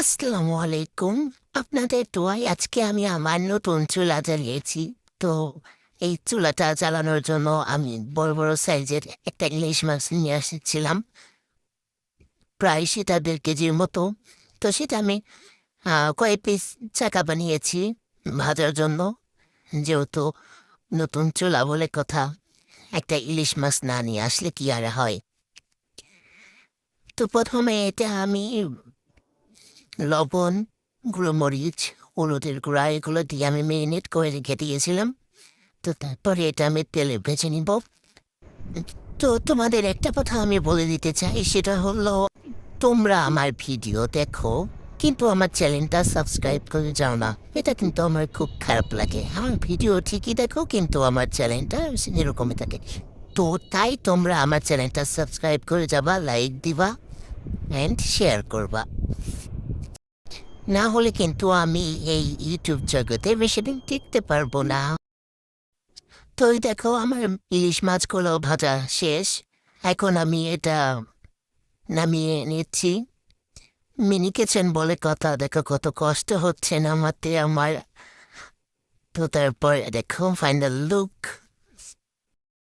আসসালামু আলাইকুম। আপনাদের দোয়ায় আজকে আমি আমার নতুন চুলা জ্বালিয়েছি। তো এই চুলাটা জ্বালানোর জন্য আমি বড় বড় সাইজের একটা ইলিশ মাছ নিয়ে এসেছিলাম, প্রায় সেটা 1.5 কেজির মতো। তো সেটা আমি কয়েক পিস চাকা বানিয়েছি ভাজার জন্য, যেহেতু নতুন চুলা বলে কথা, একটা ইলিশ মাছ না নিয়ে আসলে কি আর হয়। তো প্রথমে এটা আমি লবণ, গুঁড়ো মরিচ, হলুদের গুঁড়া এগুলো দিয়ে আমি মেরিনেট করে রেখে দিয়েছিলাম। তো তারপরে এটা আমি তেলে ভেজে নিব। তো তোমাদের একটা কথা আমি বলে দিতে চাই, সেটা হলো তোমরা আমার ভিডিও দেখো কিন্তু আমার চ্যানেলটা সাবস্ক্রাইব করে যাও না। এটা কিন্তু আমার খুব খারাপ লাগে। আমার ভিডিও ঠিকই দেখো কিন্তু আমার চ্যানেলটা এরকমই থাকে। তো তাই তোমরা আমার চ্যানেলটা সাবস্ক্রাইব করে যাবা, লাইক দিবা অ্যান্ড শেয়ার করবা। না হলে কিন্তু আমি এই ইউটিউব জগতে বেশি দিন টিকতে পারবো না। তো এই দেখো আমার ইলিশ মাছগুলো ভাজা শেষ। এখন আমি এটা নামিয়ে নিচ্ছি। মিনি কিচেন বলে কথা, দেখো কত কষ্ট হচ্ছে নামাতে আমার। তো তারপর দেখো ফাইনাল লুক।